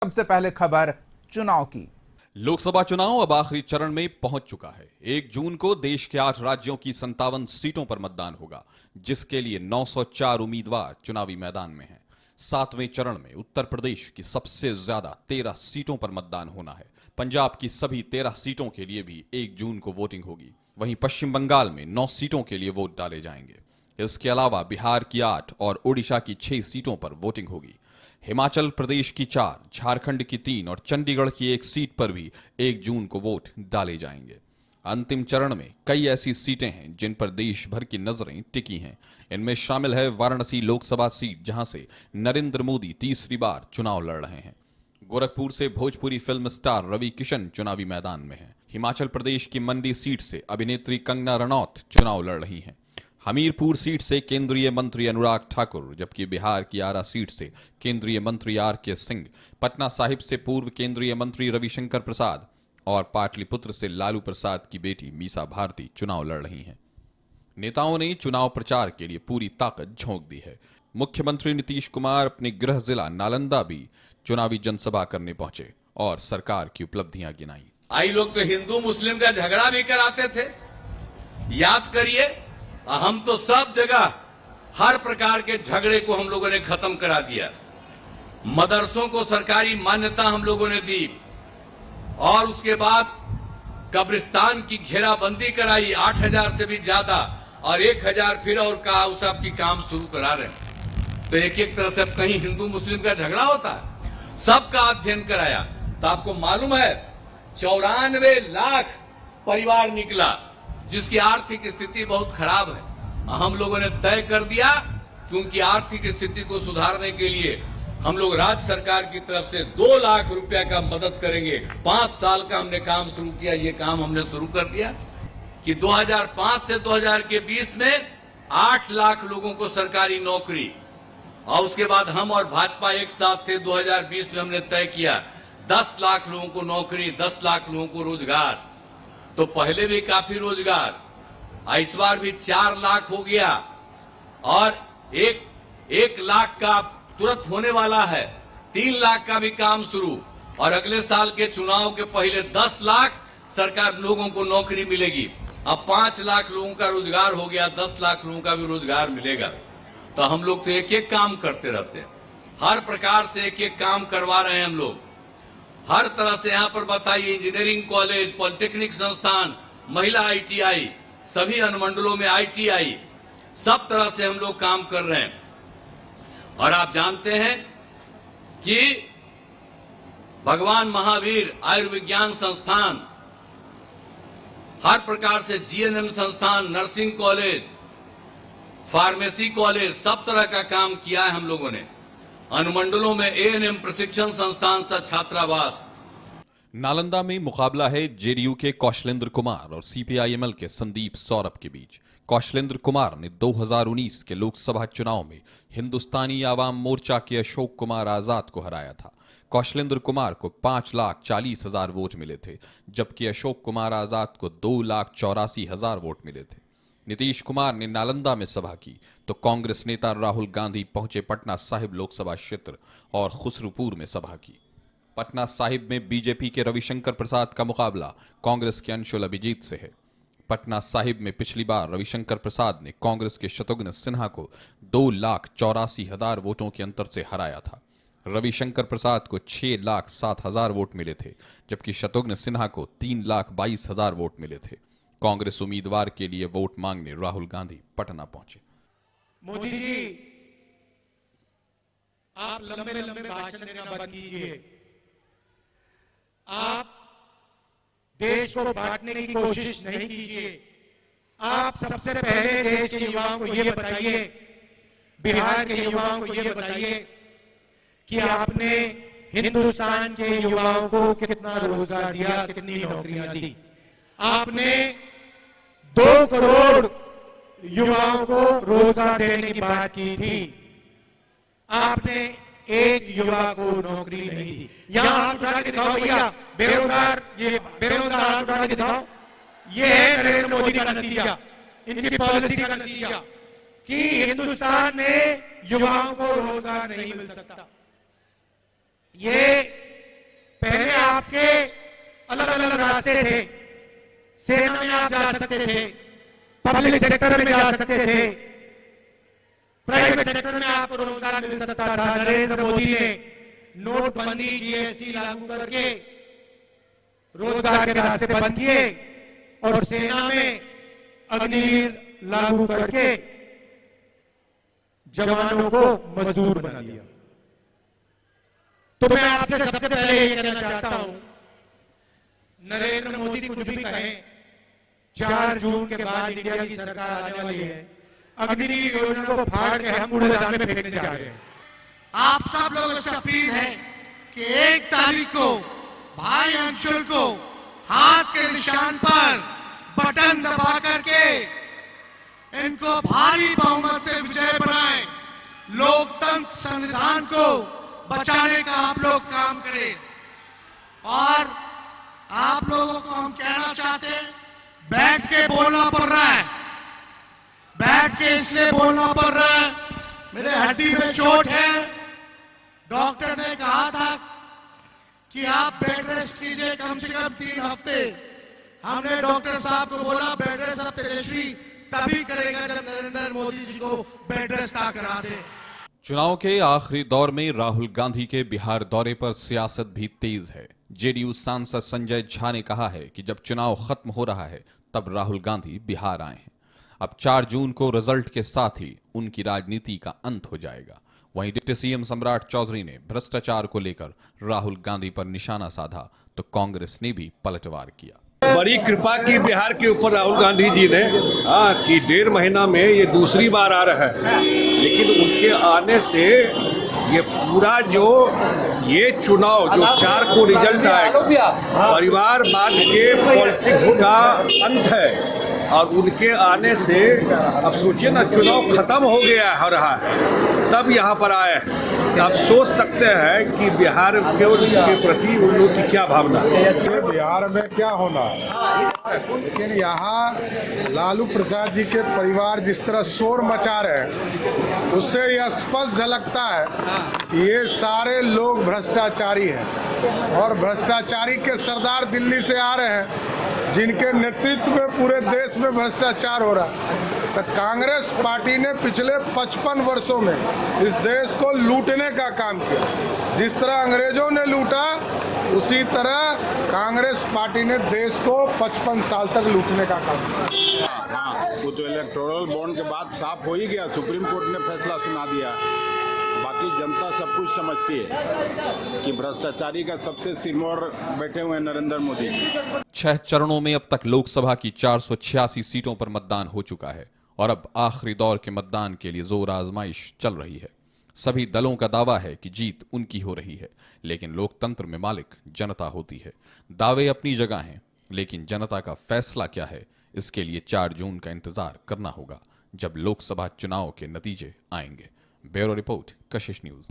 सबसे पहले खबर चुनाव की। लोकसभा चुनाव अब आखिरी चरण में पहुंच चुका है। 1 जून को देश के 8 राज्यों की 57 सीटों पर मतदान होगा, जिसके लिए 904 उम्मीदवार चुनावी मैदान में हैं। 7वें चरण में उत्तर प्रदेश की सबसे ज्यादा 13 सीटों पर मतदान होना है। पंजाब की सभी 13 सीटों के लिए भी 1 जून को वोटिंग होगी। वहीं पश्चिम बंगाल में 9 सीटों के लिए वोट डाले जाएंगे। इसके अलावा बिहार की 8 और ओडिशा की 6 सीटों पर वोटिंग होगी। हिमाचल प्रदेश की 4, झारखंड की 3 और चंडीगढ़ की 1 सीट पर भी 1 जून को वोट डाले जाएंगे। अंतिम चरण में कई ऐसी सीटें हैं जिन पर देश भर की नजरें टिकी हैं। इनमें शामिल है वाराणसी लोकसभा सीट, जहां से नरेंद्र मोदी तीसरी बार चुनाव लड़ रहे हैं। गोरखपुर से भोजपुरी फिल्म स्टार रवि किशन चुनावी मैदान में हैं। हिमाचल प्रदेश की मंडी सीट से अभिनेत्री कंगना रनौत चुनाव लड़ रही हैं। हमीरपुर सीट से केंद्रीय मंत्री अनुराग ठाकुर, जबकि बिहार की आरा सीट से केंद्रीय मंत्री आर.के. सिंह, पटना साहिब से पूर्व केंद्रीय मंत्री रविशंकर प्रसाद और पाटलिपुत्र से लालू प्रसाद की बेटी मीसा भारती चुनाव लड़ रही हैं। नेताओं ने चुनाव प्रचार के लिए पूरी ताकत झोंक दी है। मुख्यमंत्री नीतीश कुमार अपने गृह जिला नालंदा भी चुनावी जनसभा करने पहुंचे और सरकार की उपलब्धियां गिनाई। आई लोग तो हिंदू मुस्लिम का झगड़ा भी कराते थे, याद करिए। हम तो सब जगह हर प्रकार के झगड़े को हम लोगों ने खत्म करा दिया। मदरसों को सरकारी मान्यता हम लोगों ने दी और उसके बाद कब्रिस्तान की घेराबंदी कराई 8000 से भी ज्यादा, और 1000 फिर और कहा उस सब की काम शुरू करा रहे हैं। तो एक एक तरह से अब कहीं हिंदू मुस्लिम का झगड़ा होता है, सबका अध्ययन कराया। तो आपको मालूम है 94 लाख परिवार निकला जिसकी आर्थिक स्थिति बहुत खराब है। हम लोगों ने तय कर दिया कि उनकी आर्थिक स्थिति को सुधारने के लिए हम लोग राज्य सरकार की तरफ से 2 लाख रुपया का मदद करेंगे। 5 साल का हमने काम शुरू किया, ये काम हमने शुरू कर दिया कि 2005 से 2020 में 8 लाख लोगों को सरकारी नौकरी, और उसके बाद हम और भाजपा एक साथ थे। 2020 में हमने तय किया 10 लाख लोगों को नौकरी, 10 लाख लोगों को रोजगार। तो पहले भी काफी रोजगार, इस बार भी 4 लाख हो गया और 1 लाख का तुरंत होने वाला है। 3 लाख का भी काम शुरू, और अगले साल के चुनाव के पहले 10 लाख सरकार लोगों को नौकरी मिलेगी। अब 5 लाख लोगों का रोजगार हो गया, 10 लाख लोगों का भी रोजगार मिलेगा। तो हम लोग तो एक एक काम करते रहते हैं, हर प्रकार से एक एक काम करवा रहे हैं हम लोग। हर तरह से यहाँ पर बताइए, इंजीनियरिंग कॉलेज, पॉलिटेक्निक संस्थान, महिला ITI, सभी अनुमंडलों में ITI, सब तरह से हम लोग काम कर रहे हैं। और आप जानते हैं कि भगवान महावीर आयुर्विज्ञान संस्थान, हर प्रकार से GNM संस्थान, नर्सिंग कॉलेज, फार्मेसी कॉलेज, सब तरह का काम किया है हम लोगों ने। अनुमंडलों में ANM प्रशिक्षण संस्थान सा छात्रावास। नालंदा में मुकाबला है JDU के कौशलेंद्र कुमार और CPIML के संदीप सौरभ के बीच। कौशलेंद्र कुमार ने 2019 के लोकसभा चुनाव में हिंदुस्तानी आवाम मोर्चा के अशोक कुमार आजाद को हराया था। कौशलेंद्र कुमार को 5,40,000 वोट मिले थे, जबकि अशोक कुमार आजाद को 2,84,000 वोट मिले थे। नीतीश कुमार ने नालंदा में सभा की तो कांग्रेस नेता राहुल गांधी पहुंचे पटना साहिब लोकसभा क्षेत्र और खुसरूपुर में सभा की। पटना साहिब में बीजेपी के रविशंकर प्रसाद का मुकाबला कांग्रेस के अंशुल अभिजीत से है। पटना साहिब में पिछली बार रविशंकर प्रसाद ने कांग्रेस के शत्रुघ्न सिन्हा को 2,84,000 वोटों के अंतर से हराया था। रविशंकर प्रसाद को 6,07,000 वोट मिले थे, जबकि शत्रुघ्न सिन्हा को 3,22,000 वोट मिले थे। कांग्रेस उम्मीदवार के लिए वोट मांगने राहुल गांधी पटना पहुंचे। मोदी जी, आप लंबे लंबे भाषण देना बंद कीजिए। आप देश को बांटने की कोशिश नहीं कीजिए। आप सबसे पहले देश के युवाओं को यह बताइए, बिहार के युवाओं को यह बताइए कि आपने हिंदुस्तान के युवाओं को कितना रोजगार दिया, कितनी नौकरियां दी। आपने 2 करोड़ युवाओं को रोजगार देने की बात की थी, आपने एक युवा को नौकरी नहीं दी। यहां हाथ उठा के दिखाओ भैया, बेरोजगार, ये बेरोजगार हाथ उठा के दिखाओ। ये है नरेंद्र मोदी का नतीजा, इनकी पॉलिसी का नतीजा कि हिंदुस्तान में युवाओं को रोजगार नहीं मिल सकता। ये आपके अलग अलग रास्ते थे। सेना में आप जा सकते थे, पब्लिक सेक्टर में जा सकते थे, प्राइवेट सेक्टर में आपको रोजगार मिल सकता था। नरेंद्र मोदी ने नोटबंदी, जीएसटी लागू करके रोजगार के रास्ते बंद किए और सेना में अग्निवीर लागू करके जवानों को मजदूर बना दिया। तो मैं आपसे सबसे पहले ये कहना चाहता हूं, नरेंद्र मोदी कुछ भी कहें, 4 जून के बाद इंडिया की सरकार आने वाली है। अग्निवीर योजना को फाड़ के हम कूड़ेदान में फेंकने जा रहे हैं। आप सब लोगों से अपील है कि 1 तारीख को भाई अंशुल को हाथ के निशान पर बटन दबा करके इनको भारी बहुमत से विजय बनाएं। लोकतंत्र संविधान को बचाने का आप लोग काम करें। और आप लोगों को हम कहना चाहते हैं, बैठ के बोलना पड़ रहा है, बैठ के इसलिए बोलना पड़ रहा है, मेरे हड्डी में चोट है। डॉक्टर ने कहा था कि आप बेड रेस्ट कीजिए कम से कम 3 हफ्ते। हमने डॉक्टर साहब को बोला बेड रेस्ट अब तेजस्वी तभी करेगा जब नरेंद्र मोदी जी को बेड रेस्ट ना करा दे। चुनाव के आखिरी दौर में राहुल गांधी के बिहार दौरे पर सियासत भी तेज है। जेडीयू सांसद संजय झा ने कहा है कि जब चुनाव खत्म हो रहा है तब राहुल गांधी बिहार आए हैं। अब 4 जून को रिजल्ट के साथ ही उनकी राजनीति का अंत हो जाएगा। वहीं डिप्टी सीएम सम्राट चौधरी ने भ्रष्टाचार को लेकर राहुल गांधी पर निशाना साधा तो कांग्रेस ने भी पलटवार किया। बड़ी कृपा की बिहार के ऊपर राहुल गांधी जी ने कि 1.5 महीना में ये दूसरी बार आ रहा है, लेकिन उनके आने से ये पूरा जो ये चुनाव जो 4 को रिजल्ट आएगा, परिवारवाद के पॉलिटिक्स का अंत है। और उनके आने से अब सोचिए ना, चुनाव खत्म हो गया हो रहा है तब यहाँ पर आए। आप सोच सकते हैं कि बिहार के प्रति उन लोगों की क्या भावना है। बिहार में क्या होना है, लेकिन यहाँ लालू प्रसाद जी के परिवार जिस तरह शोर मचा रहे हैं उससे यह स्पष्ट झलकता है कि ये सारे लोग भ्रष्टाचारी हैं और भ्रष्टाचारी के सरदार दिल्ली से आ रहे हैं, जिनके नेतृत्व में पूरे देश में भ्रष्टाचार हो रहा है। तो कांग्रेस पार्टी ने पिछले 55 वर्षों में इस देश को लूटने का काम किया। जिस तरह अंग्रेजों ने लूटा उसी तरह कांग्रेस पार्टी ने देश को 55 साल तक लूटने का काम किया। हाँ, वो तो इलेक्टोरल बॉन्ड के बाद साफ हो ही गया, सुप्रीम कोर्ट ने फैसला सुना दिया। बाकी जनता सब कुछ समझती है कि भ्रष्टाचारी का सबसे सिरमौर बैठे हुए हैं नरेंद्र मोदी। 6 चरणों में अब तक लोकसभा की 486 सीटों पर मतदान हो चुका है और अब आखिरी दौर के मतदान के लिए जोर आजमाइश चल रही है। सभी दलों का दावा है कि जीत उनकी हो रही है, लेकिन लोकतंत्र में मालिक जनता होती है। दावे अपनी जगह हैं, लेकिन जनता का फैसला क्या है, इसके लिए 4 जून का इंतजार करना होगा, जब लोकसभा चुनाव के नतीजे आएंगे। ब्यूरो रिपोर्ट, कशिश न्यूज।